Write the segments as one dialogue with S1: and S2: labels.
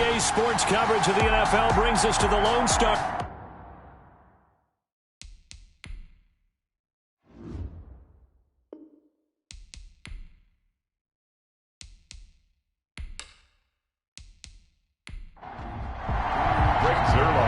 S1: NBA sports coverage of the NFL brings us to the Lone Star.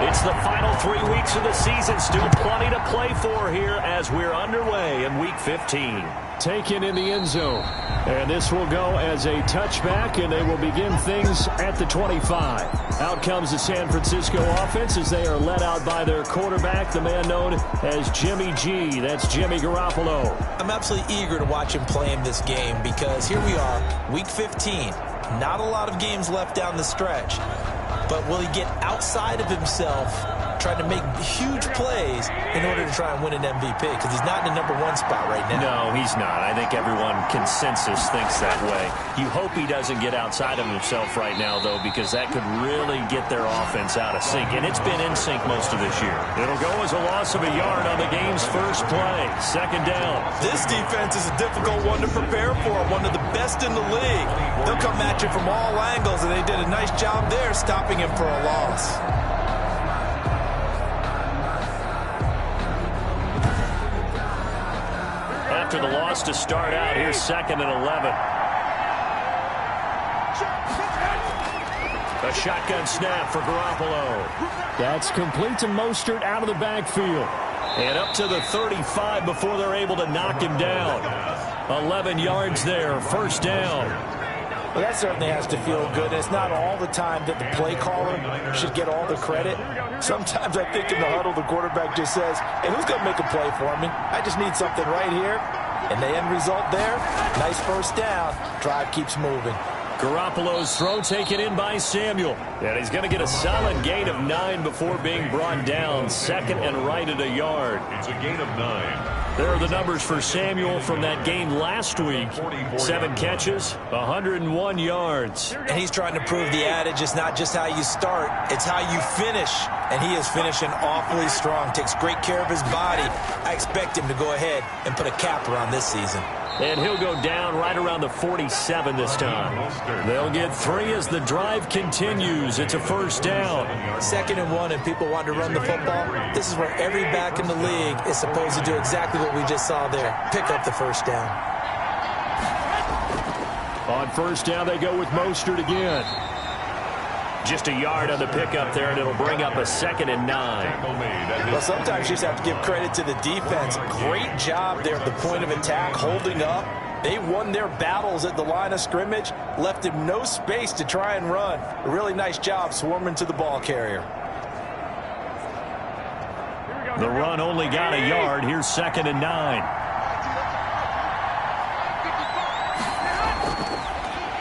S1: It's the final 3 weeks of the season. Still plenty to play for here as we're underway in Week 15. Taken in the end zone. And this will go as a touchback, and they will begin things at the 25. Out comes the San Francisco offense as they are led out by their quarterback, the man known as Jimmy G. That's Jimmy Garoppolo.
S2: I'm absolutely eager to watch him play in this game because here we are, Week 15. Not a lot of games left down the stretch. But will he get outside of himself trying to make huge plays in order to try and win an MVP? Because he's not in the #1 spot right now.
S1: No, he's not. I think everyone consensus thinks that way. You hope he doesn't get outside of himself right now, though, because that could really get their offense out of sync. And it's been in sync most of this year. It'll go as a loss of a yard on the game's first play. Second down.
S2: This defense is a difficult one to prepare for. One of the best in the league. They'll come at you from all angles, and they did a nice job there stopping him for a loss.
S1: After the loss to start out, here's 2nd and 11. A shotgun snap for Garoppolo. That's complete to Mostert out of the backfield. And up to the 35 before they're able to knock him down. 11 yards there, first down.
S2: Well, that certainly has to feel good. It's not all the time that the play caller should get all the credit. Sometimes I think in the huddle, the quarterback just says, hey, who's going to make a play for me? I just need something right here. And the end result there, nice first down. Drive keeps moving.
S1: Garoppolo's throw taken in by Samuel. And he's going to get a solid gain of 9 before being brought down. 2nd and right at a yard.
S3: It's a gain of 9.
S1: There are the numbers for Samuel from that game last week. 7 catches, 101 yards.
S2: And he's trying to prove the adage, it's not just how you start, it's how you finish. And he is finishing awfully strong, takes great care of his body. I expect him to go ahead and put a capper on this season.
S1: And he'll go down right around the 47 this time. They'll get 3 as the drive continues. It's a first down.
S2: 2nd and 1, and people want to run the football. This is where every back in the league is supposed to do exactly what we just saw there. Pick up the first down.
S1: On first down, they go with Mostert again. Just a yard on the pickup there, and it'll bring up a 2nd and 9.
S2: Well, sometimes you just have to give credit to the defense. Great job there at the point of attack, holding up. They won their battles at the line of scrimmage, left him no space to try and run. A really nice job swarming to the ball carrier.
S1: The run only got a yard. Here's 2nd and 9.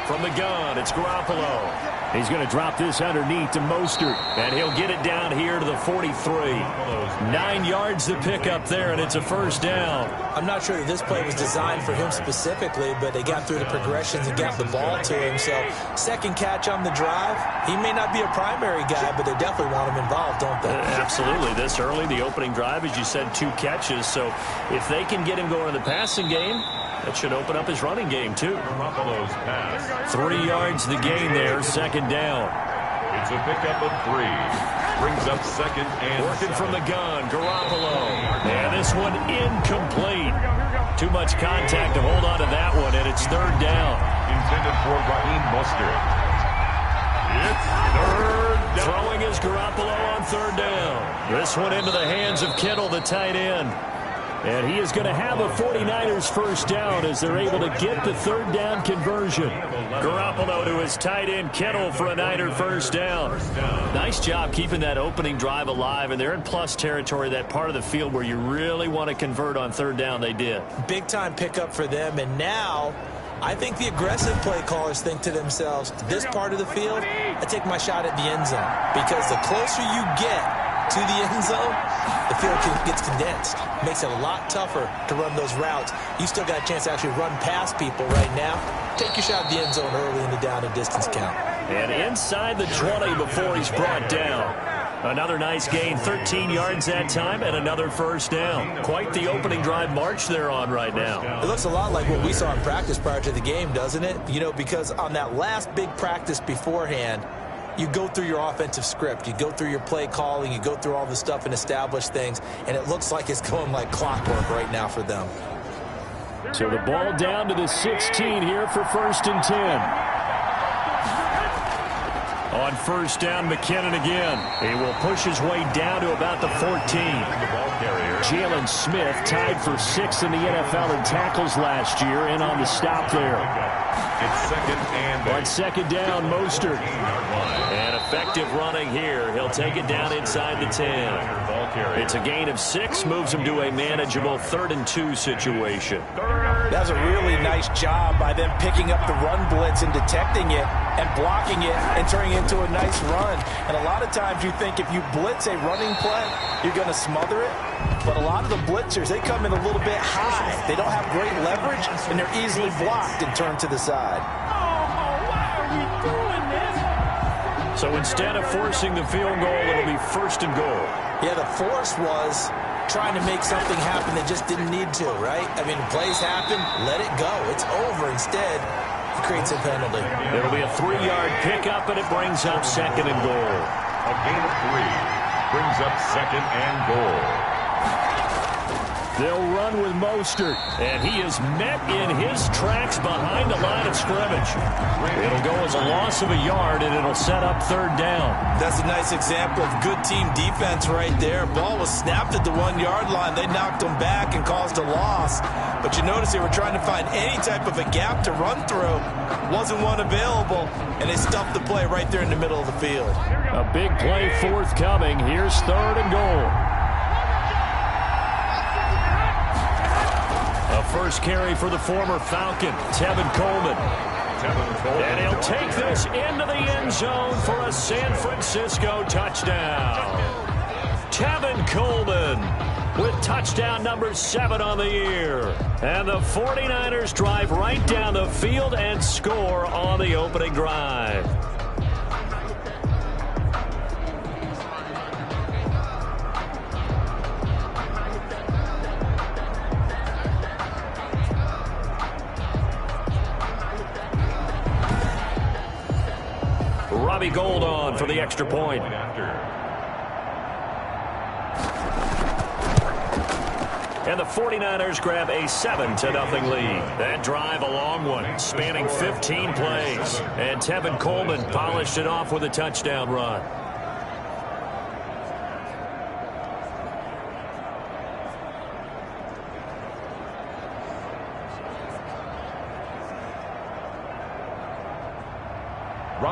S1: From the gun, it's Garoppolo. He's going to drop this underneath to Mostert, and he'll get it down here to the 43. 9 yards to pick up there, and it's a first down.
S2: I'm not sure that this play was designed for him specifically, but they got through the progressions and got the ball to him. So, second catch on the drive. He may not be a primary guy, but they definitely want him involved, don't they?
S1: Absolutely. This early, the opening drive, as you said, 2 catches. So, if they can get him going in the passing game, that should open up his running game, too. 3 yards the gain there, 2nd down.
S3: It's a pickup of 3. Brings up 2nd and
S1: working from the gun, Garoppolo. And this one incomplete. Too much contact to hold on to that one, and it's 3rd down.
S3: Intended for Raheem Mostert. It's 3rd down.
S1: Throwing is Garoppolo on 3rd down. This one into the hands of Kittle, the tight end. And he is going to have a 49ers first down as they're able to get the 3rd down conversion. Garoppolo to his tight end Kittle for a Niner first down. Nice job keeping that opening drive alive, and they're in plus territory, that part of the field where you really want to convert on 3rd down. They did.
S2: Big time pickup for them, and now I think the aggressive play callers think to themselves, this part of the field, I take my shot at the end zone, because the closer you get to the end zone, the field gets condensed. Makes it a lot tougher to run those routes. You still got a chance to actually run past people right now. Take your shot at the end zone early in the down and distance count.
S1: And inside the 20 before he's brought down. Another nice gain, 13 yards that time, and another first down. Quite the opening drive march they're on right now.
S2: It looks a lot like what we saw in practice prior to the game, doesn't it? You know, because on that last big practice beforehand, you go through your offensive script. You go through your play calling. You go through all the stuff and establish things. And it looks like it's going like clockwork right now for them.
S1: So the ball down to the 16 here for 1st and 10. On 1st down, McKinnon again. He will push his way down to about the 14. Jalen Smith tied for 6th in the NFL in tackles last year, and on the stop there.
S3: It's 2nd and
S1: on 2nd down, Mostert. And effective running here. He'll take it down inside the 10. It's a gain of 6, moves him to a manageable 3rd and 2 situation.
S2: That's a really nice job by them picking up the run blitz and detecting it and blocking it and turning it into a nice run. And a lot of times you think if you blitz a running play, you're going to smother it. But a lot of the blitzers, they come in a little bit high. They don't have great leverage, and they're easily blocked and turned to the side.
S4: Why are we doing this?
S1: So instead of forcing the field goal, it'll be 1st and goal.
S2: Yeah, the force was trying to make something happen that just didn't need to, right? I mean, plays happen, let it go. It's over. Instead, he creates a penalty.
S1: It'll be a 3-yard pickup, and it brings up 2nd and goal.
S3: A gain of 3 brings up 2nd and goal.
S1: They'll run with Mostert, and he is met in his tracks behind the line of scrimmage. It'll go as a loss of a yard, and it'll set up 3rd down.
S2: That's a nice example of good team defense right there. Ball was snapped at the 1-yard line. They knocked him back and caused a loss. But you notice they were trying to find any type of a gap to run through. Wasn't one available, and they stuffed the play right there in the middle of the field.
S1: A big play forthcoming. Here's 3rd and goal. A first carry for the former Falcon, Tevin Coleman. And he'll take this into the end zone for a San Francisco touchdown. Tevin Coleman with touchdown number 7 on the year. And the 49ers drive right down the field and score on the opening drive. Robbie Gould on for the extra point. And the 49ers grab a 7-0 lead. That drive a long one, spanning 15 plays. And Tevin Coleman polished it off with a touchdown run.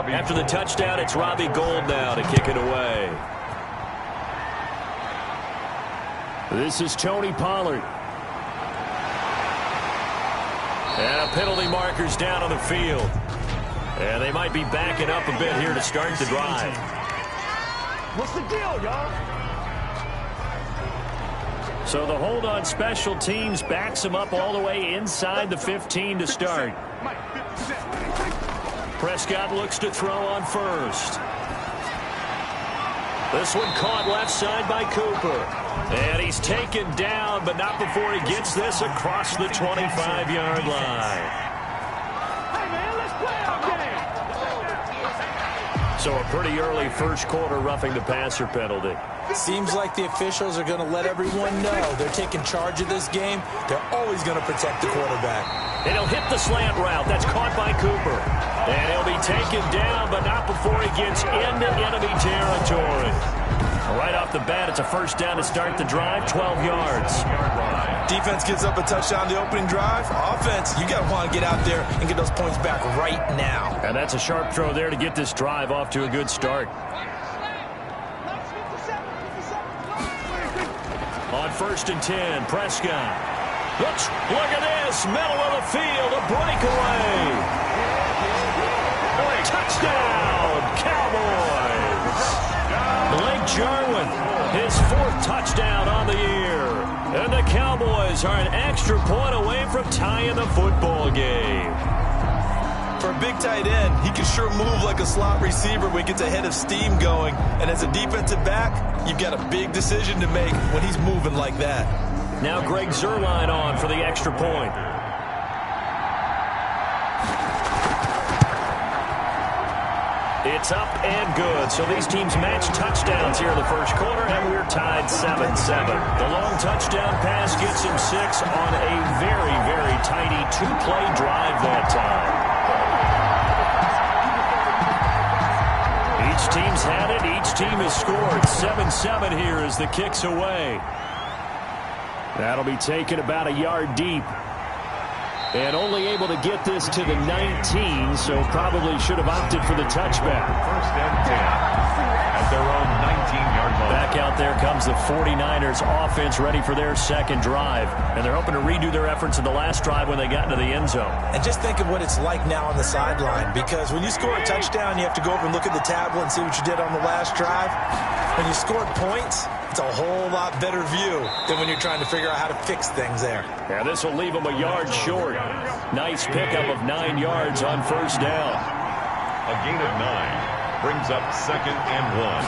S1: After the touchdown, it's Robbie Gould now to kick it away. This is Tony Pollard. And a penalty marker's down on the field. And they might be backing up a bit here to start the drive.
S4: What's the deal, y'all?
S1: So the hold on special teams backs them up all the way inside the 15 to start. Prescott looks to throw on first. This one caught left side by Cooper. And he's taken down, but not before he gets this across the 25-yard line.
S4: Hey, man, let's play our game.
S1: So a pretty early first quarter roughing the passer penalty.
S2: Seems like the officials are going to let everyone know they're taking charge of this game. They're always going to protect the quarterback.
S1: And he'll hit the slant route. That's caught by Cooper. And he'll be taken down, but not before he gets into enemy territory. Right off the bat, it's a first down to start the drive, 12 yards.
S2: Defense gives up a touchdown the opening drive. Offense, you got to want to get out there and get those points back right now.
S1: And that's a sharp throw there to get this drive off to a good start. On 1st and 10, Prescott. Look at this, middle of the field, a breakaway. Touchdown, Cowboys. Blake Jarwin, his 4th touchdown on the year. And the Cowboys are an extra point away from tying the football game.
S2: For a big tight end, he can sure move like a slot receiver when he gets a head of steam going. And as a defensive back, you've got a big decision to make when he's moving like that.
S1: Now Greg Zuerlein on for the extra point. It's up and good. So these teams match touchdowns here in the first quarter, and we're tied 7-7. The long touchdown pass gets him 6 on a very, very tidy two-play drive that time. Each team's had it. Each team has scored. 7-7 here as the kick's away. That'll be taken about a yard deep. And only able to get this to the 19, so probably should have opted for the touchback.
S3: First and 10 at their own 19-yard line.
S1: Back out there comes the 49ers offense ready for their second drive. And they're hoping to redo their efforts in the last drive when they got into the end zone.
S2: And just think of what it's like now on the sideline, because when you score a touchdown, you have to go over and look at the tablet and see what you did on the last drive. When you scored points, it's a whole lot better view than when you're trying to figure out how to fix things there.
S1: Yeah, this will leave them a yard short. Nice pickup of 9 yards on first down.
S3: A gain of 9 brings up 2nd and 1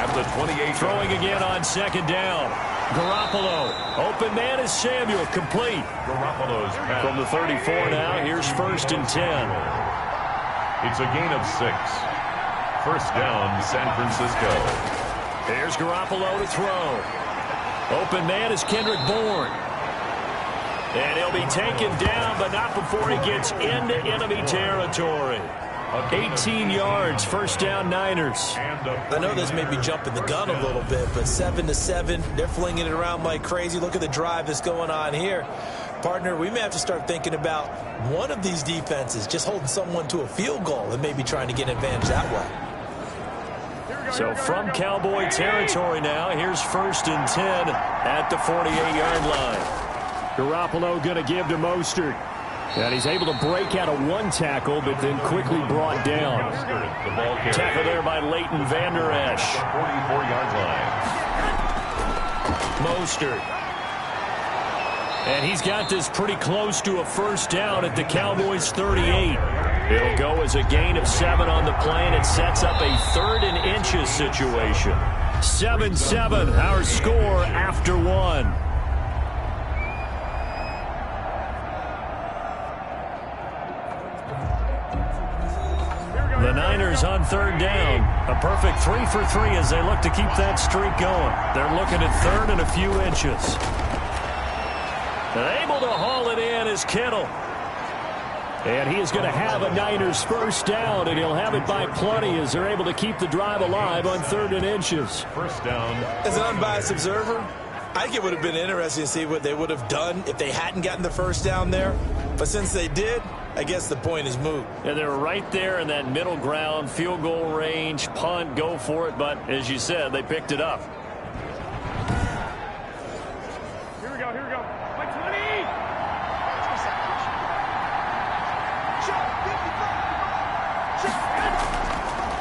S3: at the 28.
S1: Throwing again on second down. Garoppolo. Open man is Samuel. Complete.
S3: Garoppolo's pass.
S1: From the 34 now, here's 1st and 10.
S3: It's a gain of 6. First down, San Francisco.
S1: Here's Garoppolo to throw. Open man is Kendrick Bourne. And he'll be taken down, but not before he gets into enemy territory. 18 yards, first down Niners.
S2: I know this may be jumping the gun a little bit, but 7-7, they're flinging it around like crazy. Look at the drive that's going on here. Partner, we may have to start thinking about one of these defenses just holding someone to a field goal and maybe trying to get an advantage that way.
S1: So from Cowboy territory now, here's 1st and 10 at the 48-yard line. Garoppolo going to give to Mostert. And he's able to break out of one tackle, but then quickly brought down. Tackle there by Leighton Vander Esch.
S3: 44-yard line.
S1: Mostert. And he's got this pretty close to a first down at the Cowboys' 38. It'll go as a gain of 7 on the play, and it sets up a 3rd and inches situation. 7-7, our score after 1. The Niners on 3rd down. A perfect 3 for 3 as they look to keep that streak going. They're looking at 3rd and a few inches. Able to haul it in is Kittle. And he is going to have a Niners first down, and he'll have it by plenty as they're able to keep the drive alive on 3rd and inches.
S3: First down.
S2: As an unbiased observer, I think it would have been interesting to see what they would have done if they hadn't gotten the first down there. But since they did, I guess the point is moot.
S1: And they're right there in that middle ground, field goal range, punt, go for it. But as you said, they picked it up.
S4: Here we go. Like 20.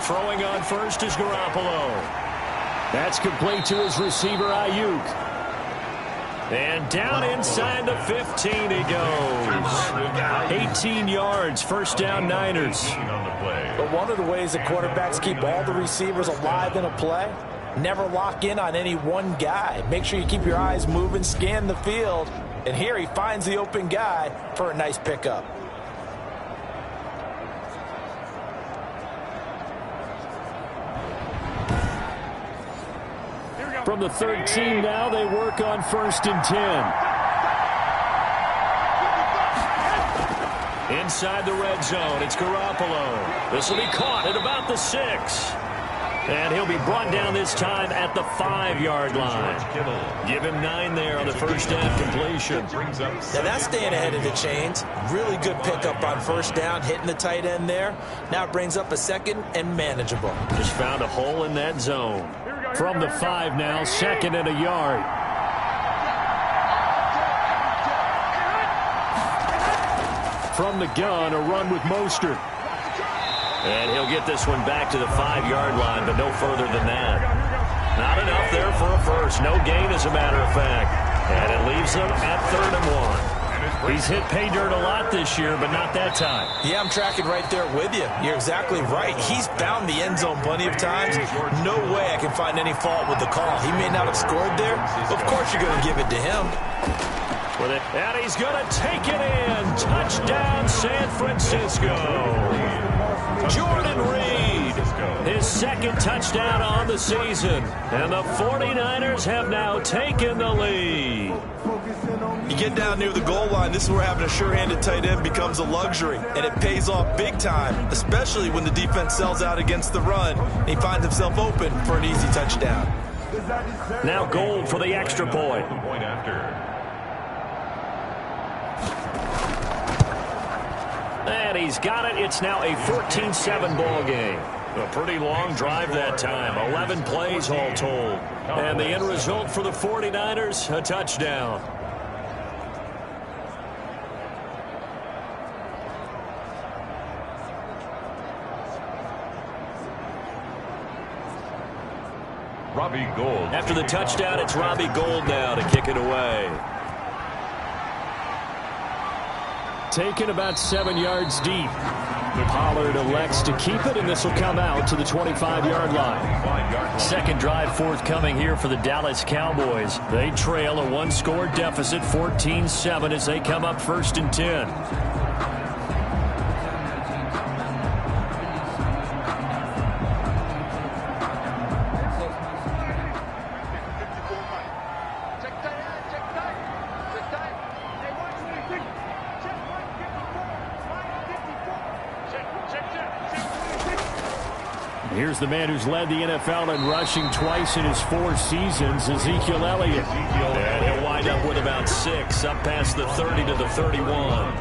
S1: Throwing on first is Garoppolo. That's complete to his receiver, Ayuk. And down inside the 15 he goes. 18 yards, first down Niners.
S2: But one of the ways that quarterbacks keep all the receivers alive in a play, never lock in on any one guy. Make sure you keep your eyes moving, scan the field. And here he finds the open guy for a nice pickup.
S1: From the 13 now, they work on 1st and 10. Inside the red zone, it's Garoppolo. This will be caught at about the 6. And he'll be brought down this time at the 5-yard line. Give him 9 there on the first down completion.
S2: Now that's staying ahead of the chains. Really good pickup on first down, hitting the tight end there. Now it brings up a 2nd and manageable.
S1: Just found a hole in that zone. From the 5 now, 2nd and a yard. From the gun, a run with Mostert. And he'll get this one back to the 5-yard line, but no further than that. Not enough there for a first. No gain, as a matter of fact. And it leaves them at 3rd and 1. He's hit pay dirt a lot this year, but not that time.
S2: Yeah, I'm tracking right there with you. You're exactly right. He's found the end zone plenty of times. No way I can find any fault with the call. He may not have scored there. Of course you're going to give it to him.
S1: And he's going to take it in. Touchdown, San Francisco. Jordan Reed His second touchdown on the season. And the 49ers have now taken the lead.
S2: You get down near the goal line, this is where having a sure-handed tight end becomes a luxury, and it pays off big time, especially when the defense sells out against the run, and he finds himself open for an easy touchdown.
S1: Now Gold for the extra point.
S3: Point after.
S1: And he's got it. It's now a 14-7 ball game. A pretty long drive that time. 11 plays all told. And the end result for the 49ers, a touchdown.
S3: Robbie Gould.
S1: After the touchdown, it's Robbie Gould now to kick it away. Taken about 7 yards deep. Pollard elects to keep it, and this will come out to the 25-yard line. Second drive forthcoming here for the Dallas Cowboys. They trail a one-score deficit, 14-7, as they come up 1st and 10. Here's the man who's led the NFL in rushing twice in his 4 seasons, Ezekiel Elliott. And he'll wind up with about 6, up past the 30 to the 31.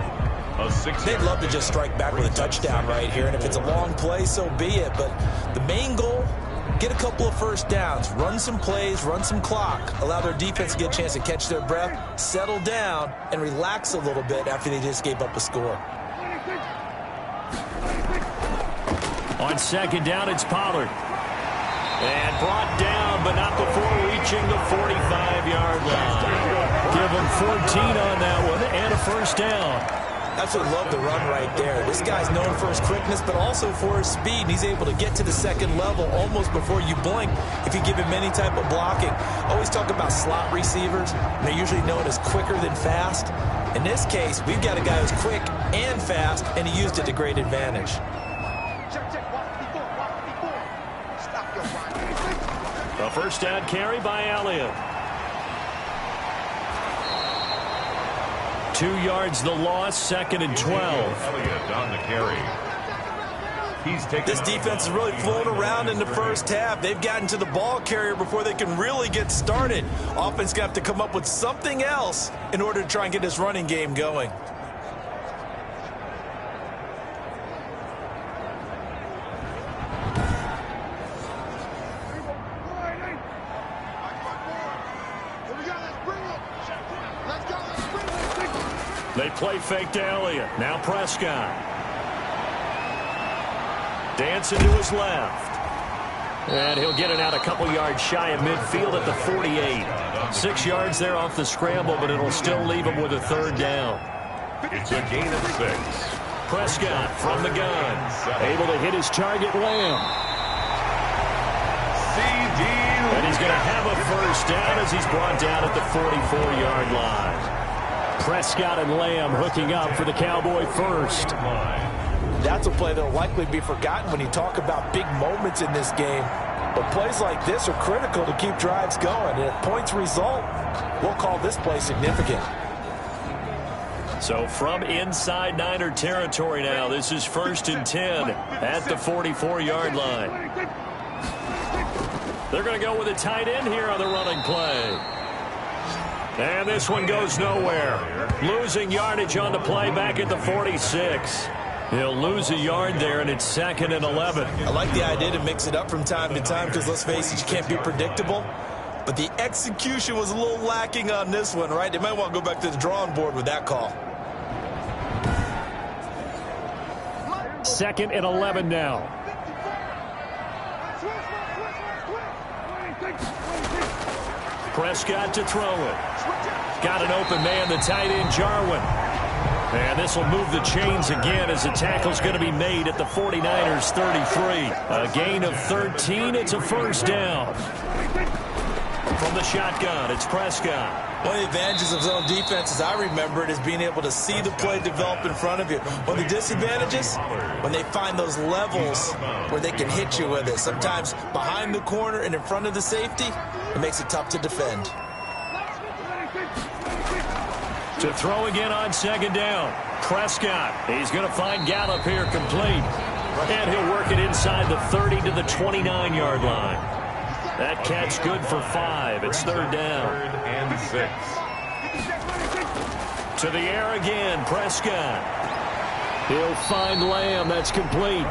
S2: They'd love to just strike back with a touchdown right here, and if it's a long play, so be it. But the main goal, get a couple of first downs, run some plays, run some clock, allow their defense to get a chance to catch their breath, settle down, and relax a little bit after they just gave up a score.
S1: On second down, it's Pollard. And brought down, but not before reaching the 45-yard line. Give him 14 on that one and a first down.
S2: That's what I love the run right there. This guy's known for his quickness, but also for his speed. He's able to get to the second level almost before you blink if you give him any type of blocking. Always talk about slot receivers, and they're usually known as quicker than fast. In this case, we've got a guy who's quick and fast, and he used it to great advantage.
S1: A first down carry by Elliott. 2 yards the loss, 2nd and 12.
S3: Elliott on the carry. He's taken.
S2: This defense is really flown around in the first half. They've gotten to the ball carrier before they can really get started. Offense got to come up with something else in order to try and get this running game going.
S1: They play fake to Elliott. Now Prescott. Dancing to his left. And he'll get it out a couple yards shy of midfield at the 48. 6 yards there off the scramble, but it'll still leave him with a third down.
S3: It's a gain of 6.
S1: Prescott from the gun. Able to hit his target, Lamb. And he's going to have a first down as he's brought down at the 44-yard line. Prescott and Lamb hooking up for the Cowboy first.
S2: That's a play that will likely be forgotten when you talk about big moments in this game. But plays like this are critical to keep drives going. And if points result, we'll call this play significant.
S1: So from inside Niner territory now, this is 1st and 10 at the 44-yard line. They're going to go with a tight end here on the running play. And this one goes nowhere. Losing yardage on the play back at the 46. He'll lose a yard there, and it's 2nd and 11.
S2: I like the idea to mix it up from time to time because, let's face it, you can't be predictable. But the execution was a little lacking on this one, right? They might want to go back to the drawing board with that call.
S1: 2nd and 11 now. Prescott to throw it. Got an open man, the tight end, Jarwin. And this will move the chains again as the tackle's going to be made at the 49ers 33. A gain of 13. It's a first down. From the shotgun, it's Prescott.
S2: One of the advantages of zone defense, as I remember it, is being able to see the play develop in front of you. One of the disadvantages, when they find those levels where they can hit you with it. Sometimes behind the corner and in front of the safety, it makes it tough to defend.
S1: To throw again on second down. Prescott, he's going to find Gallup here complete. And he'll work it inside the 30 to the 29-yard line. That catch good for 5. It's third down.
S3: Third and 6.
S1: To the air again, Prescott. He'll find Lamb. That's complete.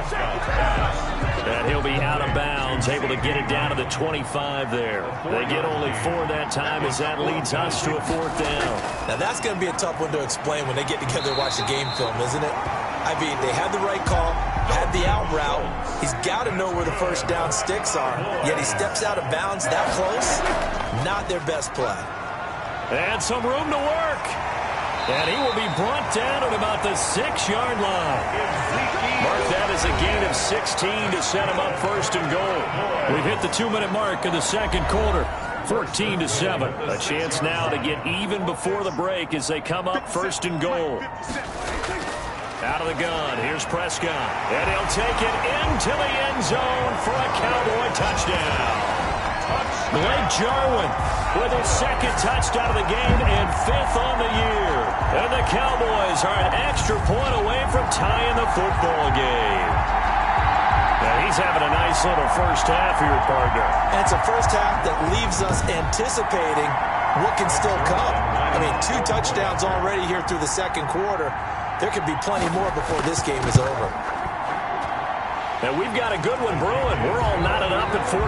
S1: And he'll be out of bounds, able to get it down to the 25 there. They get only 4 that time as that leads us to a fourth down.
S2: Now that's going to be a tough one to explain when they get together and watch the game film, isn't it? I mean, they had the right call, had the out route. He's got to know where the first down sticks are, yet he steps out of bounds that close. Not their best play.
S1: And some room to work. And he will be brought down at about the 6-yard line. Mark that as a gain of 16 to set him up first and goal. We've hit the 2-minute mark of the second quarter. 14-7. A chance now to get even before the break as they come up first and goal. Out of the gun, here's Prescott. And he'll take it into the end zone for a Cowboy touchdown. Blake Jarwin with his second touchdown of the game and 5th on the year. And the Cowboys are an extra point away from tying the football game. Now he's having a nice little first half here, partner.
S2: And it's a first half that leaves us anticipating what can still come. I mean, 2 touchdowns already here through the second quarter. There could be plenty more before this game is over.
S1: And we've got a good one brewing. We're all knotted up at 14.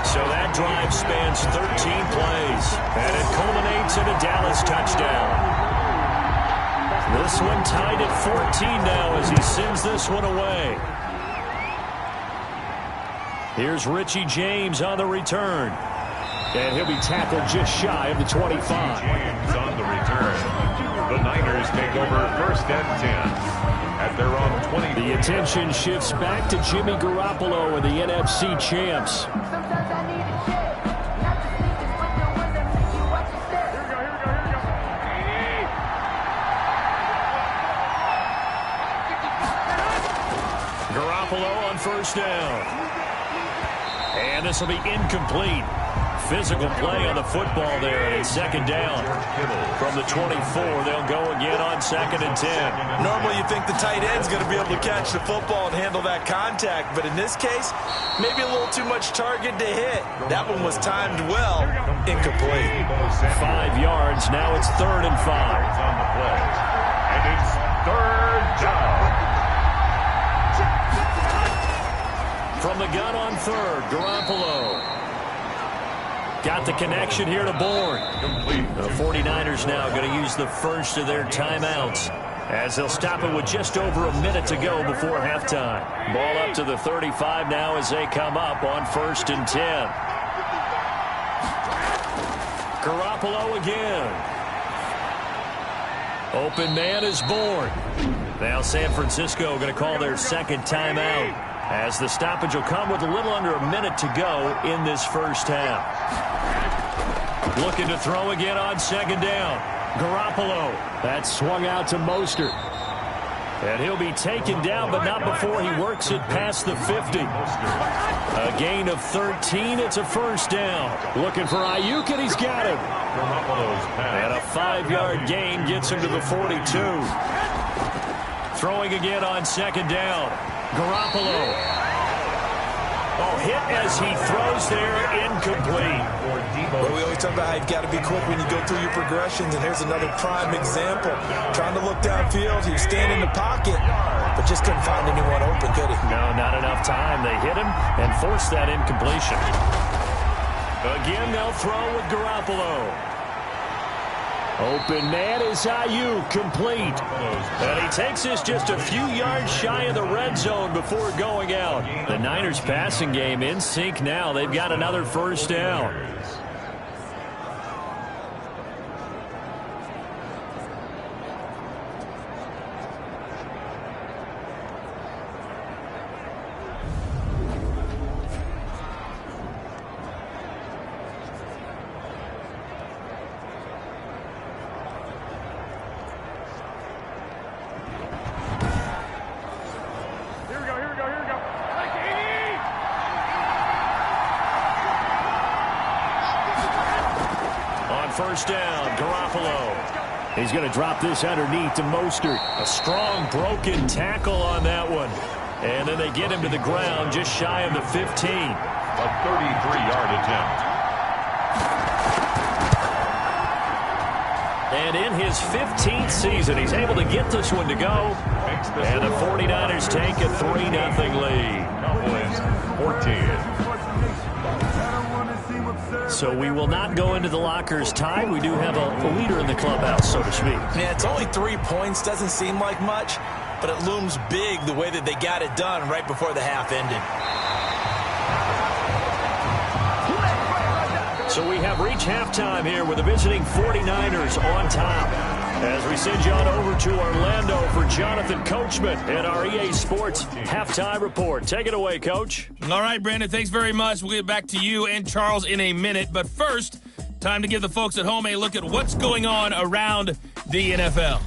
S1: So that drive spans 13 plays. And it culminates in a Dallas touchdown. This one tied at 14 now as he sends this one away. Here's Richie James on the return. And he'll be tackled just shy of the 25.
S3: James on the return. The Niners take over first and 10 at their own 20.
S1: The attention shifts back to Jimmy Garoppolo and the NFC champs. Garoppolo on first down. And this will be incomplete. Physical play on the football there, and it's second down. From the 24, they'll go again on second and 10.
S2: Normally you think the tight end's going to be able to catch the football and handle that contact, but in this case, maybe a little too much target to hit. That one was timed well, incomplete.
S1: 5 yards, now it's third and 5.
S3: On the play. And it's third down.
S1: From the gun on third, Garoppolo. Got the connection here to Bourne. The 49ers now going to use the first of their timeouts as they'll stop it with just over a minute to go before halftime. Ball up to the 35 now as they come up on first and 10. Garoppolo again. Open man is Bourne. Now San Francisco going to call their second timeout as the stoppage will come with a little under a minute to go in this first half. Looking to throw again on second down. Garoppolo. That swung out to Mostert. And he'll be taken down, but not before he works it past the 50. A gain of 13. It's a first down. Looking for Ayuk, and he's got him. And a 5-yard gain gets him to the 42. Throwing again on second down. Garoppolo. Oh, hit as he throws there, incomplete.
S2: Well, we always talk about how you've got to be quick when you go through your progressions, and here's another prime example. Trying to look downfield, he was standing in the pocket, but just couldn't find anyone open, could he?
S1: No, not enough time. They hit him and forced that incompletion. Again, they'll throw with Garoppolo. Open man is Ayuk, complete. And he takes this just a few yards shy of the red zone before going out. The Niners passing game in sync now. They've got another first down. on first down. Garoppolo. He's going to drop this underneath to Mostert. A strong broken tackle on that one. And then they get him to the ground just shy of the 15.
S3: A 33-yard attempt.
S1: And in his 15th season, he's able to get this one to go. And the 49ers take a 3-0 lead.
S3: Cowboys 14.
S1: So we will not go into the lockers tied. We do have a leader in the clubhouse, so to speak.
S2: Yeah, it's only 3 points. Doesn't seem like much, but it looms big the way that they got it done right before the half ended.
S1: So we have reached halftime here with the visiting 49ers on top. As we send you on over to Orlando for Jonathan Coachman and our EA Sports halftime report. Take it away, Coach.
S5: All right, Brandon, thanks very much. We'll get back to you and Charles in a minute. But first, time to give the folks at home a look at what's going on around the NFL.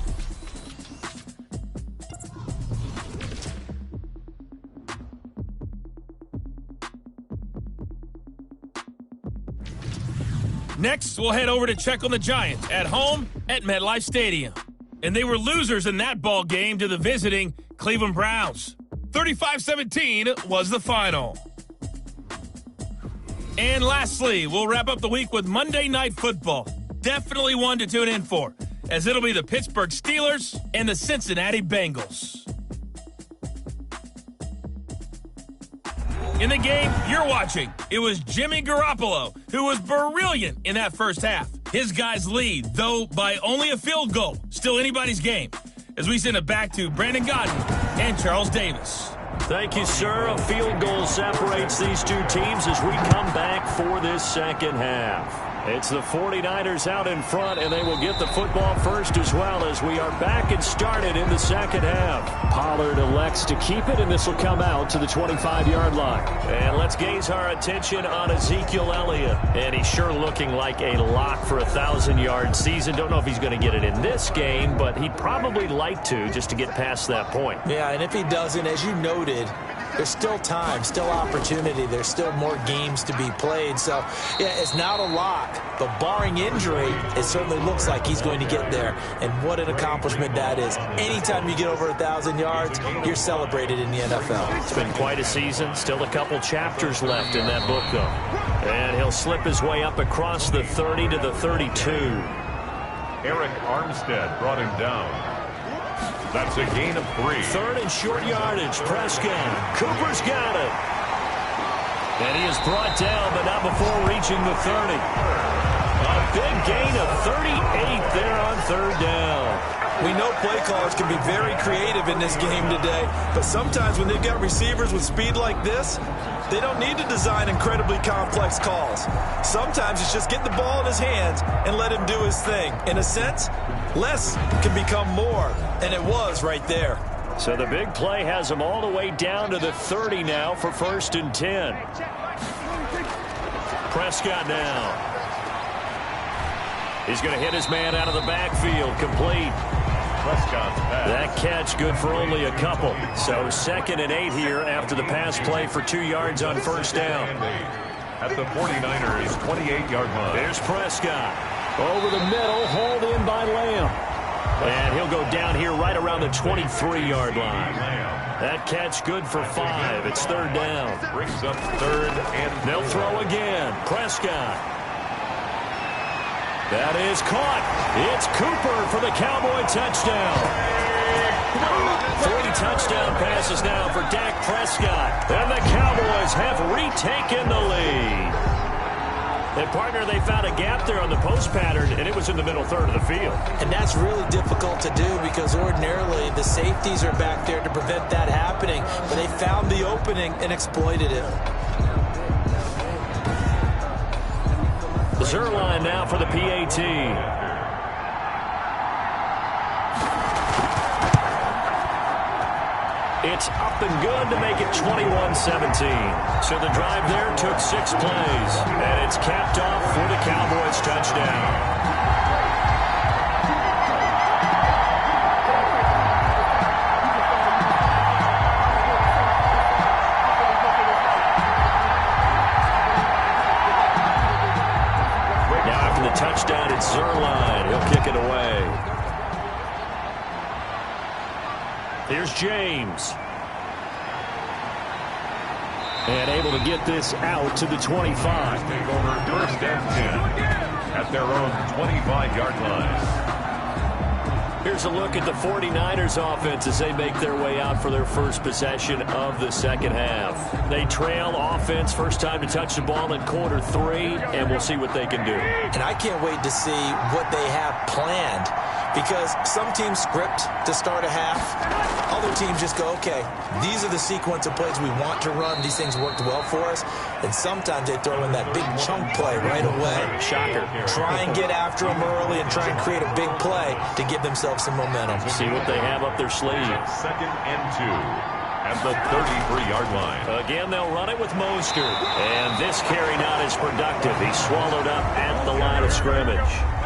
S5: Next, we'll head over to check on the Giants at home at MetLife Stadium. And they were losers in that ball game to the visiting Cleveland Browns. 35-17 was the final. And lastly, we'll wrap up the week with Monday Night Football. Definitely one to tune in for, as it'll be the Pittsburgh Steelers and the Cincinnati Bengals. In the game you're watching, it was Jimmy Garoppolo, who was brilliant in that first half. His guys lead, though by only a field goal. Still anybody's game. As we send it back to Brandon Godden and Charles Davis.
S1: Thank you, sir. A field goal separates these two teams as we come back for this second half. It's the 49ers out in front, and they will get the football first as well as we are back and started in the second half. Pollard elects to keep it, and this will come out to the 25-yard line. And let's gaze our attention on Ezekiel Elliott. And he's sure looking like a lock for a 1,000-yard season. Don't know if he's going to get it in this game, but he'd probably like to just to get past that point.
S2: Yeah, and if he doesn't, as you noted, there's still time, still opportunity. There's still more games to be played. So, yeah, it's not a lock. But barring injury, it certainly looks like he's going to get there. And what an accomplishment that is. Anytime you get over 1,000 yards, you're celebrated in the NFL.
S1: It's been quite a season. Still a couple chapters left in that book, though. And he'll slip his way up across the 30 to the 32.
S3: Eric Armstead brought him down. That's a gain of 3.
S1: Third and short yardage. Prescott. Cooper's got it. And he is brought down, but not before reaching the 30. A big gain of 38 there on third down.
S2: We know play callers can be very creative in this game today, but sometimes when they've got receivers with speed like this, they don't need to design incredibly complex calls. Sometimes it's just get the ball in his hands and let him do his thing. In a sense, less can become more, and it was right there.
S1: So the big play has him all the way down to the 30 now for 1st and 10. Prescott now. He's going to hit his man out of the backfield. Complete.
S3: Prescott's pass.
S1: That catch good for only a couple. So 2nd and 8 here after the pass play for 2 yards on first down.
S3: At the 49ers' 28-yard line.
S1: There's Prescott. Over the middle, hauled in by Lamb. And he'll go down here right around the 23-yard line. That catch good for 5. It's 3rd down.
S3: Brings up 3rd and
S1: they'll throw again. Prescott. That is caught. It's Cooper for the Cowboy touchdown. 3 touchdown passes now for Dak Prescott. And the Cowboys have retaken the lead. And, partner, they found a gap there on the post pattern, and it was in the middle third of the field.
S2: And that's really difficult to do because ordinarily the safeties are back there to prevent that happening. But they found the opening and exploited it.
S1: Zerline now for the PAT. It's up and good to make it 21-17. So the drive there took 6 plays, and it's capped off for the Cowboys touchdown. Touchdown, it's Zerline. He'll kick it away. Here's James. And able to get this out to the 25.
S3: Take over first and 10 at their own 25-yard line.
S1: Here's a look at the 49ers offense as they make their way out for their first possession of the second half. They trail offense, first time to touch the ball in quarter 3, and we'll see what they can do.
S2: And I can't wait to see what they have planned, because some teams script to start a half. Other teams just go, okay, these are the sequence of plays we want to run. These things worked well for us. And sometimes they throw in that big chunk play right away. Shocker. Try and get after them early and try and create a big play to give themselves some momentum.
S1: See what they have up their sleeve.
S3: Second and 2 at the 33-yard line.
S1: Again, they'll run it with Mostert. And this carry not as productive. He's swallowed up at the line of scrimmage.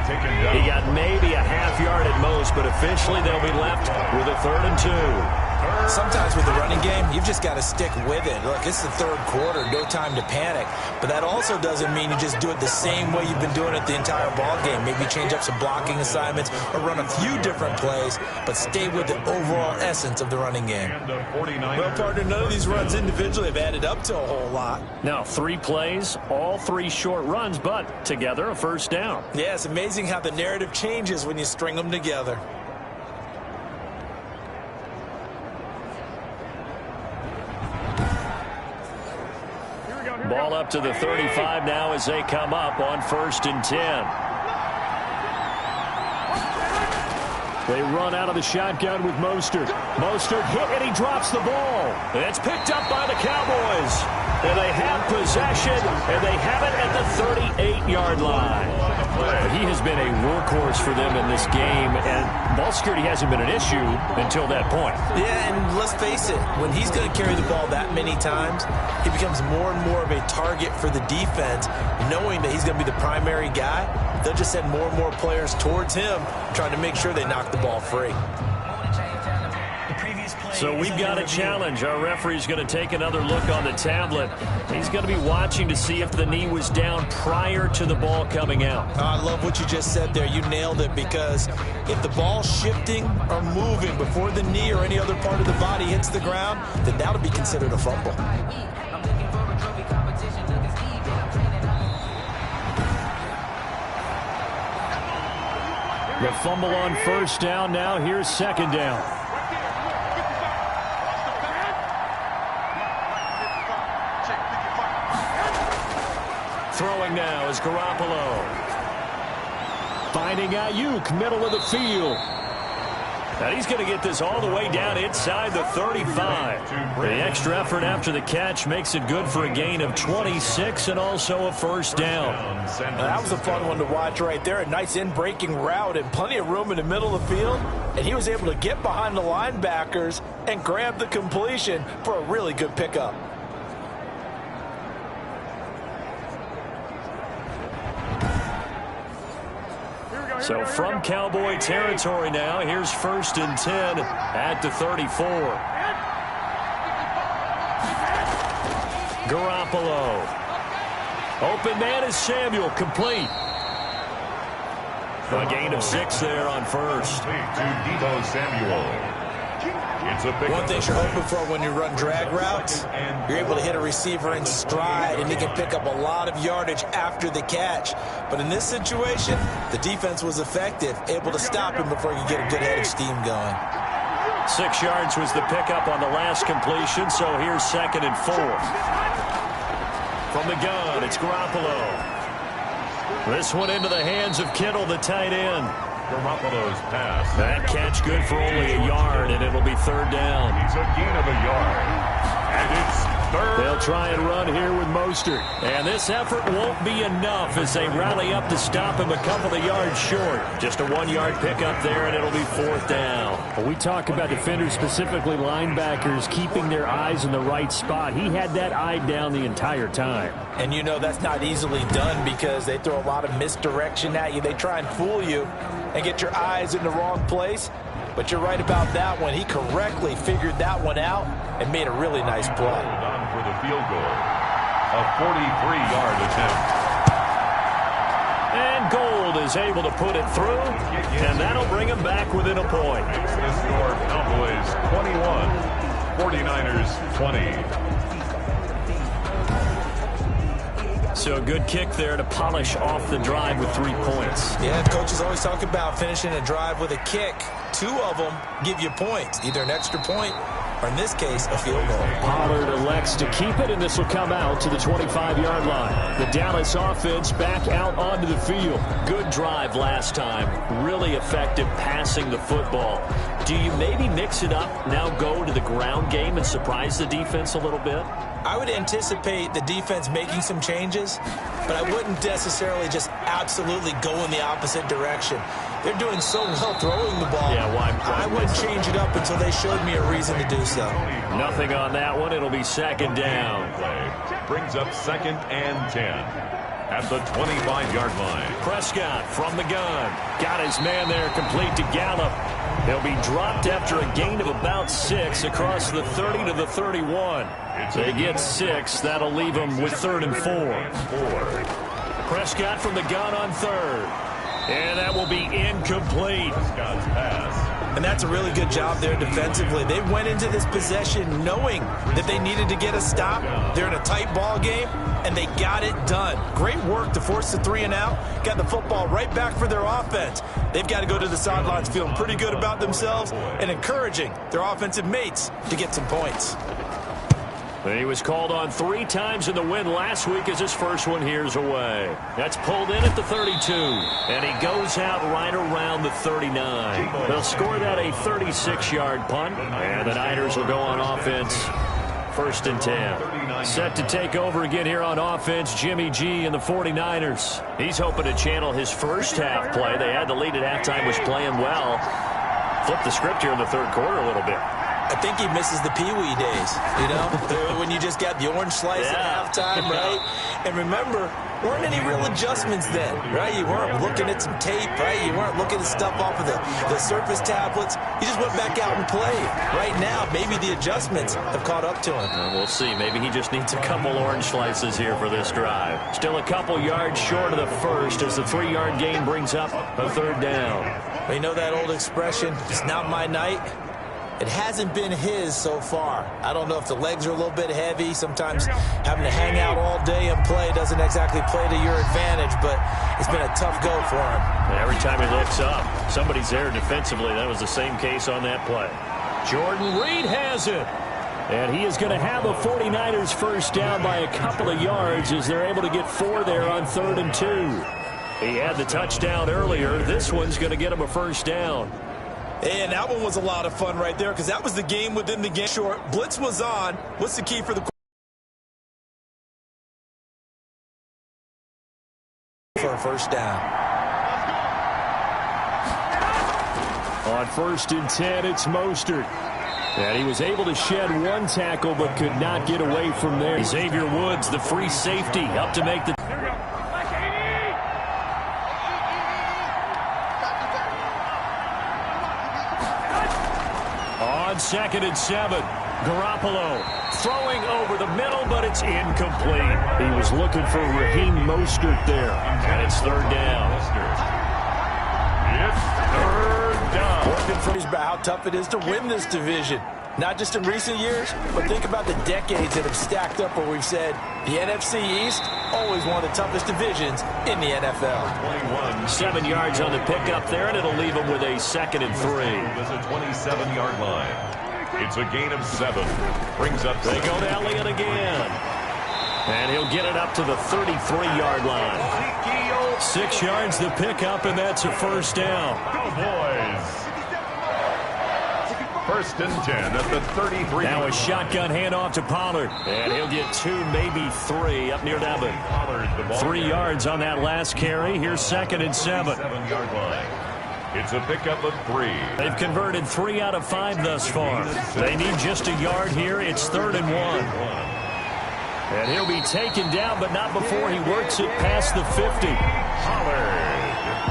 S1: He got maybe a half yard at most, but officially they'll be left with a 3rd and 2.
S2: Sometimes with the running game, you've just got to stick with it. Look, it's the third quarter, no time to panic. But that also doesn't mean you just do it the same way you've been doing it the entire ball game. Maybe change up some blocking assignments or run a few different plays, but stay with the overall essence of the running game.
S4: Well, partner, none of these runs individually have added up to a whole lot.
S1: Now, 3 plays, all 3 short runs, but together a first down.
S2: Yeah, it's amazing how the narrative changes when you string them together.
S1: Ball up to the 35 now as they come up on 1st and 10. They run out of the shotgun with Mostert. Mostert hit and he drops the ball. It's picked up by the Cowboys. And they have possession, and they have it at the 38-yard line. He has been a workhorse for them in this game, and ball security hasn't been an issue until that point.
S2: Yeah, and let's face it, when he's going to carry the ball that many times, he becomes more and more of a target for the defense, knowing that he's going to be the primary guy. They'll just send more and more players towards him, trying to make sure they knock the ball free.
S1: So we've got a challenge. Our referee's going to take another look on the tablet. He's going to be watching to see if the knee was down prior to the ball coming out.
S2: I love what you just said there. You nailed it, because if the ball's shifting or moving before the knee or any other part of the body hits the ground, then that'll be considered a fumble.
S1: The fumble on first down now. Here's second down. Throwing now is Garoppolo. Finding Ayuk, middle of the field. And he's going to get this all the way down inside the 35. The extra effort after the catch makes it good for a gain of 26 and also a first down.
S2: That was a fun one to watch right there. A nice in-breaking route and plenty of room in the middle of the field. And he was able to get behind the linebackers and grab the completion for a really good pickup.
S1: So from Cowboy territory now, here's 1st and 10 at the 34. Garoppolo. Open man is Samuel, complete. A gain of 6 there on first.
S3: To Deebo Samuel.
S2: One thing you're hoping for when you run drag routes, you're able to hit a receiver in stride, and he can pick up a lot of yardage after the catch. But in this situation, the defense was effective, able to stop him before you get a good head of steam going.
S1: 6 yards was the pickup on the last completion, so here's 2nd and 4. From the gun, it's Garoppolo. This one into the hands of Kittle, the tight end.
S3: Garoppolo's pass.
S1: That catch good for only a yard, and it'll be 3rd down.
S3: He's a gain of a yard. And it's 3rd.
S1: They'll try and run here with Mostert. And this effort won't be enough as they rally up to stop him a couple of yards short. Just a 1-yard pickup there, and it'll be 4th down.
S6: Well, we talk about defenders, specifically linebackers, keeping their eyes in the right spot. He had that eye down the entire time.
S2: And you know that's not easily done because they throw a lot of misdirection at you. They try and fool you and get your eyes in the wrong place. But you're right about that one. He correctly figured that one out and made a really nice play.
S3: On for the field goal. A 43-yard attempt.
S1: And Gold is able to put it through, and that'll bring him back within a point.
S3: The score, Cowboys 21, 49ers 20.
S1: So a good kick there to polish off the drive with 3 points.
S2: Yeah, coaches always talk about finishing a drive with a kick. 2 of them give you points, either an extra point or, in this case, a field goal.
S1: Pollard elects to keep it, and this will come out to the 25-yard line. The Dallas offense back out onto the field. Good drive last time. Really effective passing the football. Do you maybe mix it up, now go to the ground game and surprise the defense a little bit?
S2: I would anticipate the defense making some changes, but I wouldn't necessarily just absolutely go in the opposite direction. They're doing so well throwing the ball.
S1: Yeah, why
S2: I wouldn't change it up until they showed me a reason to do so.
S1: Nothing on that one. It'll be second down.
S3: Play brings up 2nd and 10 at the 25-yard line.
S1: Prescott from the gun. Got his man there complete to Gallup. They'll be dropped after a gain of about 6 across the 30 to the 31. They get 6. That'll leave them with 3rd and 4. Prescott from the gun on 3rd. And that will be incomplete.
S3: Prescott's pass.
S2: And that's a really good job there defensively. They went into this possession knowing that they needed to get a stop. They're in a tight ball game, and they got it done. Great work to force the 3 and out. Got the football right back for their offense. They've got to go to the sidelines feeling pretty good about themselves and encouraging their offensive mates to get some points.
S1: He was called on 3 times in the win last week as his first one here's away. That's pulled in at the 32. And he goes out right around the 39. They'll score that a 36-yard punt. And the Niners will go on offense. 1st and 10. Set to take over again here on offense, Jimmy G and the 49ers. He's hoping to channel his first half play. They had the lead at halftime, was playing well. Flip the script here in the 3rd quarter a little bit.
S2: I think he misses the Pee-wee days, you know, when you just got the orange slice at halftime, right? And remember, weren't any real adjustments then, right? You weren't looking at some tape, right? You weren't looking at stuff off of the surface tablets. You just went back out and played. Right now, maybe the adjustments have caught up to him.
S1: We'll see. Maybe he just needs a couple orange slices here for this drive. Still a couple yards short of the first as the 3-yard gain brings up a 3rd down.
S2: Well, you know that old expression, it's not my night? It hasn't been his so far. I don't know if the legs are a little bit heavy. Sometimes having to hang out all day and play doesn't exactly play to your advantage, but it's been a tough go for him.
S1: And every time he looks up, somebody's there defensively. That was the same case on that play. Jordan Reed has it. And he is going to have a 49ers first down by a couple of yards as they're able to get 4 there on 3rd and 2. He had the touchdown earlier. This one's going to get him a first down.
S2: And that one was a lot of fun right there because that was the game within the game. Short blitz was on. What's the key for the for a first down?
S1: On 1st and 10, it's Mostert. And he was able to shed 1 tackle but could not get away from there. Xavier Woods, the free safety, up to make the on 2nd and 7. Garoppolo throwing over the middle, but it's incomplete. He was looking for Raheem Mostert there. And it's 3rd down.
S3: It's 3rd down.
S2: Working for about how tough it is to win this division. Not just in recent years, but think about the decades that have stacked up where we've said the NFC East, always one of the toughest divisions in the NFL.
S1: 7 yards on the pickup there, and it'll leave him with a 2nd and 3.
S3: There's a 27-yard line. It's a gain of 7. Brings up.
S1: They go to Elliott again. And he'll get it up to the 33-yard line. 6 yards the pickup, and that's a first down.
S3: Cowboys. 1st and 10 at the 33.
S1: Now a shotgun handoff to Pollard. And he'll get 2, maybe 3 up near Devin. 3 yards on that last carry. Here's 2nd and 7.
S3: 7-yard line. It's a pickup of 3.
S1: They've converted 3 out of 5 thus far. They need just a yard here. It's 3rd and 1. And he'll be taken down, but not before he works it past the 50.
S3: Pollard.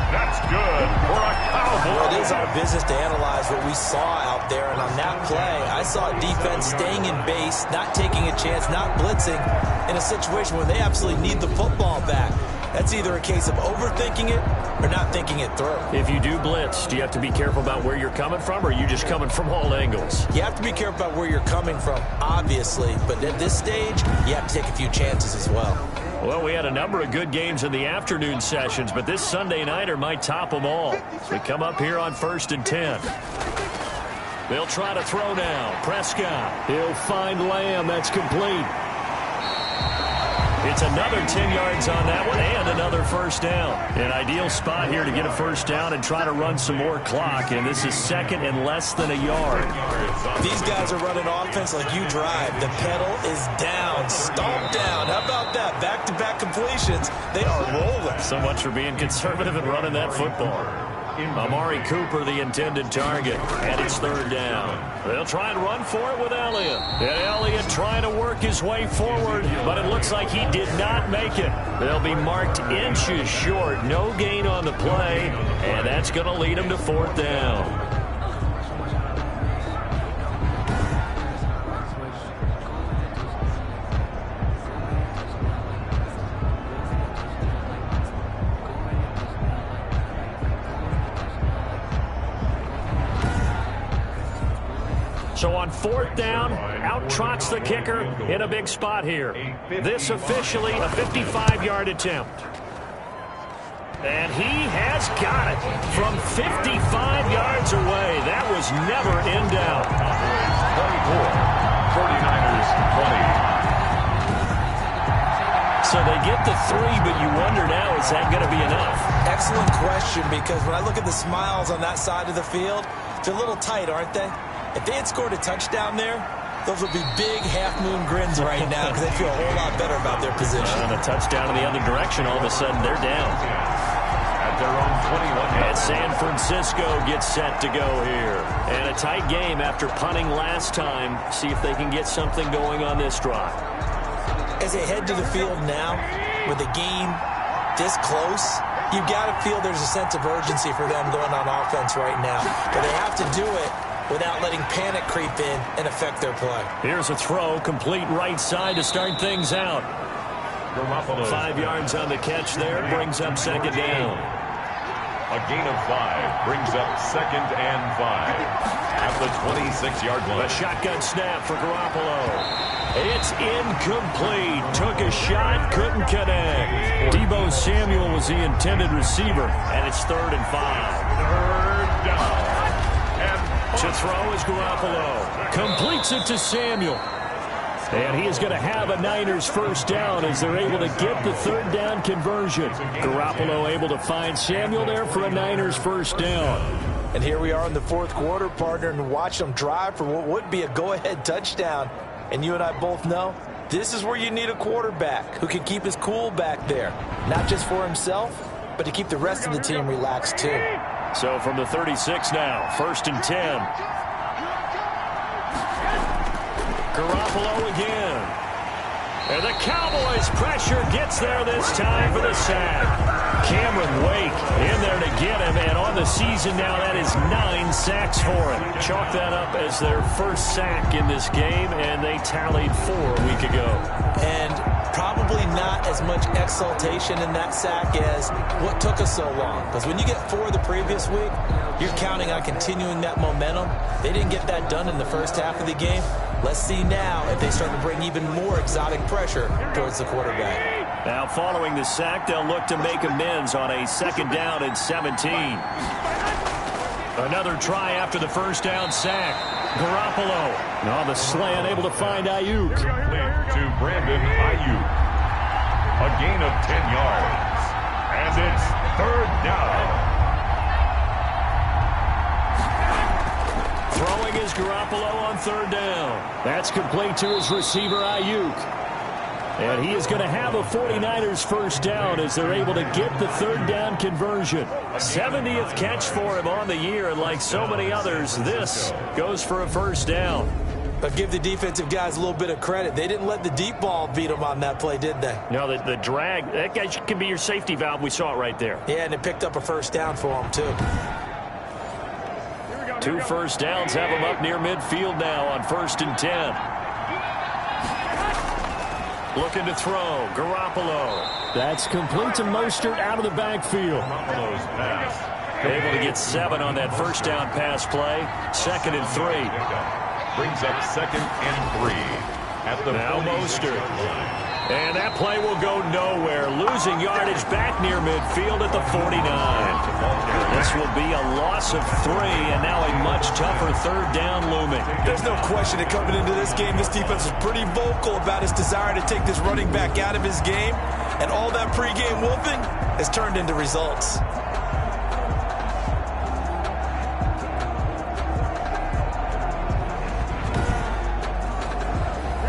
S3: That's good for a Cowboy.
S2: Well, it is our business to analyze what we saw out there, and on that play, I saw defense staying in base, not taking a chance, not blitzing, in a situation where they absolutely need the football back. That's either a case of overthinking it or not thinking it through.
S6: If you do blitz, do you have to be careful about where you're coming from, or are you just coming from all angles?
S2: You have to be careful about where you're coming from, obviously, but at this stage, you have to take a few chances as well.
S6: Well, we had a number of good games in the afternoon sessions, but this Sunday nighter might top them all. So we come up here on 1st and 10. They'll try to throw now. Prescott. He'll find Lamb. That's complete. It's another 10 yards on that one and another first down. An ideal spot here to get a first down and try to run some more clock, and this is second and less than a yard.
S2: These guys are running offense like you drive. The pedal is down, stomp down. How about that? Back-to-back completions. They are rolling.
S6: So much for being conservative and running that football. Amari Cooper, the intended target, and it's third down. They'll try and run for it with Elliott. And Elliott trying to work his way forward, but it looks like he did not make it. They'll be marked inches short. No gain on the play, and that's going to lead him to fourth down. So on fourth down, out trots the kicker in a big spot here. This officially a 55-yard attempt. And he has got it from 55 yards away. That was never in doubt.
S3: 44, 49ers 20.
S6: So they get the 3, but you wonder now, is that going to be enough?
S2: Excellent question, because when I look at the smiles on that side of the field, they're a little tight, aren't they? If they had scored a touchdown there, those would be big half-moon grins right now because they feel a whole lot better about their position.
S6: And a touchdown in the other direction, all of a sudden they're down.
S3: At their own 21.
S6: And San Francisco gets set to go here. And a tight game after punting last time. See if they can get something going on this drive.
S2: As they head to the field now, with the game this close, you've got to feel there's a sense of urgency for them going on offense right now. But they have to do it without letting panic creep in and affect their play.
S6: Here's a throw, complete right side to start things out. 5 yards on the catch there, brings up second down.
S3: A gain of 5 brings up 2nd and 5 at the 26-yard line.
S6: A shotgun snap for Garoppolo. It's incomplete. Took a shot, couldn't connect. Deebo Samuel was the intended receiver, and it's 3rd and 5.
S3: Third down.
S6: To throw is Garoppolo. Completes it to Samuel. And he is going to have a Niners first down as they're able to get the third down conversion. Garoppolo able to find Samuel there for a Niners first down.
S2: And here we are in the fourth quarter, partner, and watch them drive for what would be a go-ahead touchdown. And you and I both know this is where you need a quarterback who can keep his cool back there. Not just for himself, but to keep the rest of the team relaxed too.
S6: So from the 36 now, 1st and 10. Garoppolo again. And the Cowboys pressure gets there this time for the sack. Cameron Wake in there to get him, and on the season now, that is 9 sacks for him. Chalk that up as their first sack in this game, and they tallied 4 a week ago.
S2: And probably not as much exultation in that sack as what took us so long. Because when you get 4 the previous week, you're counting on continuing that momentum. They didn't get that done in the first half of the game. Let's see now if they start to bring even more exotic pressure towards the quarterback.
S6: Now following the sack, they'll look to make amends on a 2nd down and 17. Another try after the first down sack. Garoppolo. Now the slant able to find Ayuk.
S3: To Brandon Ayuk. A gain of 10 yards. And it's 3rd down.
S6: Throwing is Garoppolo on 3rd down. That's complete to his receiver, Ayuk. And he is going to have a 49ers first down as they're able to get the 3rd down conversion. 70th catch for him on the year, and like so many others, this goes for a first down.
S2: But give the defensive guys a little bit of credit. They didn't let the deep ball beat them on that play, did they?
S6: No, the drag, that guy can be your safety valve. We saw it right there.
S2: Yeah, and it picked up a first down for them, too.
S6: 2 first downs have him up near midfield now on 1st and 10.
S1: Looking to throw. Garoppolo. That's complete to Mostert out of the backfield.
S3: Garoppolo's pass.
S1: Able to get 7 on that first down pass play. 2nd and 3.
S3: Brings up 2nd and 3. At the
S1: now Mostert. And that play will go nowhere. Losing yardage back near midfield at the 49. This will be a loss of 3, and now a much tougher 3rd down looming.
S4: There's no question that coming into this game, this defense is pretty vocal about its desire to take this running back out of his game. And all that pregame wolfing has turned into results.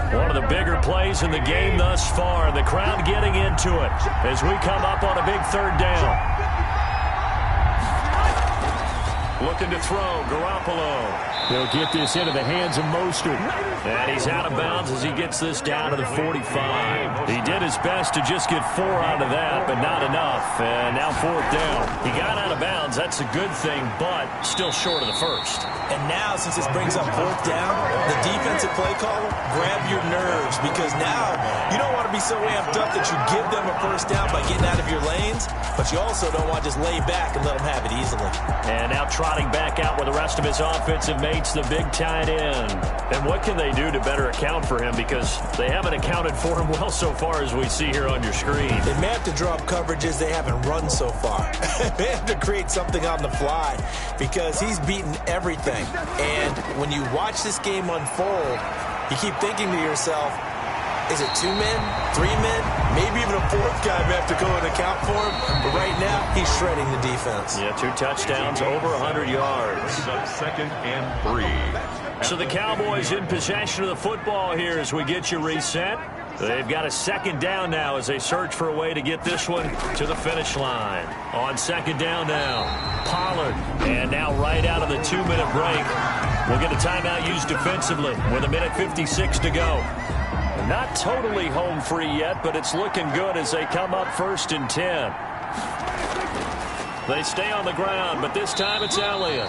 S1: One of the bigger plays in the game thus far. The crowd getting into it as we come up on a big 3rd down. Looking to throw. Garoppolo. He'll get this into the hands of Mostert. And he's out of bounds as he gets this down to the 45. He did his best to just get 4 out of that, but not enough. And now 4th down. He got out of bounds. That's a good thing, but still short of the 1st.
S4: And now, since this brings up 4th down, the defensive play caller, grab your nerves, because now you don't want to be so amped up that you give them a 1st down by getting out of your lanes, but you also don't want to just lay back and let them have it easily.
S1: And now trotting back out with the rest of his offensive mates, the big tight end. And what can they do to better account for him, because they haven't accounted for him well so far as we see here on your screen.
S4: They may have to drop coverages they haven't run so far. They have to create something on the fly, because he's beaten everything. And when you watch this game unfold, you keep thinking to yourself, is it 2 men, 3 men, maybe even a 4th guy may have to go and account for him? But right now, he's shredding the defense.
S1: Yeah, 2 touchdowns, over 100 yards.
S3: 2nd and 3.
S1: So the Cowboys in possession of the football here as we get you reset. They've got a 2nd down now as they search for a way to get this one to the finish line. On 2nd down now, Pollard. And now right out of the 2-minute break, we'll get a timeout used defensively with 1:56 to go. Not totally home free yet, but it's looking good as they come up 1st and 10. They stay on the ground, but this time it's Elliott.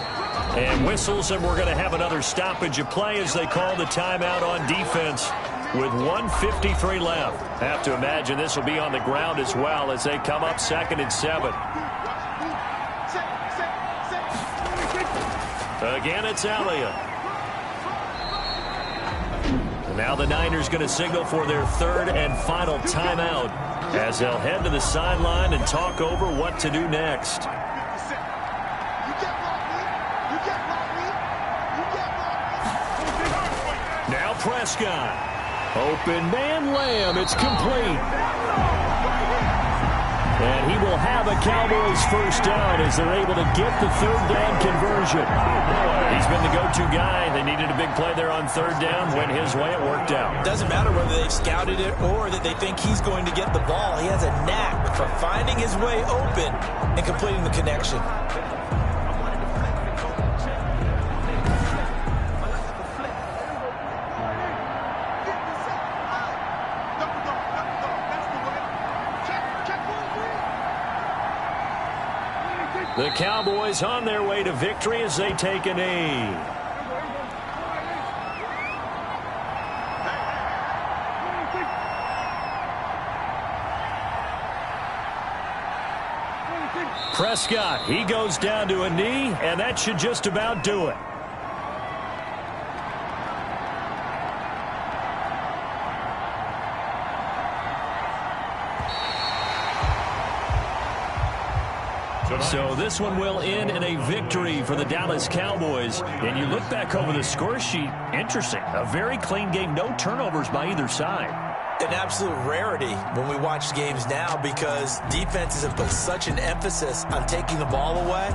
S1: And whistles, and we're going to have another stoppage of play as they call the timeout on defense with 1:53 left. Have to imagine this will be on the ground as well as they come up 2nd and 7. Again, it's Elliott. And now the Niners going to signal for their 3rd and final timeout as they'll head to the sideline and talk over what to do next. Now Prescott. Open man, Lamb. It's complete. And he will have a Cowboys 1st down as they're able to get the 3rd down conversion. He's been the go-to guy. They needed a big play there on 3rd down. Went his way. It worked out.
S4: Doesn't matter whether they've scouted it or that they think he's going to get the ball. He has a knack for finding his way open and completing the connection.
S1: The Cowboys on their way to victory as they take a knee. Prescott, he goes down to a knee, and that should just about do it. So this one will end in a victory for the Dallas Cowboys. And you look back over the score sheet, interesting. A very clean game, no turnovers by either side.
S4: An absolute rarity when we watch games now because defenses have put such an emphasis on taking the ball away.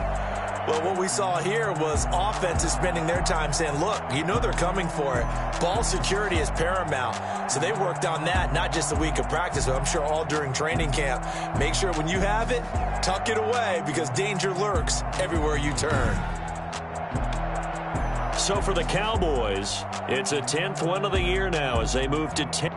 S4: Well, what we saw here was offenses spending their time saying, look, you know they're coming for it. Ball security is paramount. So they worked on that, not just a week of practice, but I'm sure all during training camp. Make sure when you have it, tuck it away because danger lurks everywhere you turn.
S1: So for the Cowboys, it's a 10th win of the year now as they move to 10.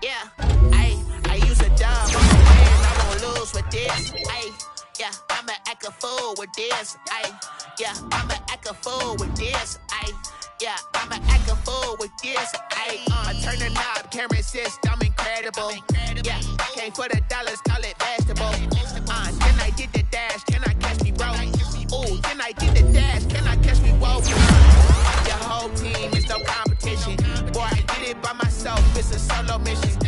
S7: Yeah, I used to die, but I won't lose. fool with this. Yeah, I'ma act a fool with this. Yeah, I'ma act a fool with this. I turn the knob, camera assist, I'm incredible. Yeah, came for the dollars, call it vegetable. Can I get the dash? Can I catch me, bro? Ooh, can I get the dash? Can I catch me, whoa? Your whole team is no competition. Boy, I did it by myself, it's a solo mission.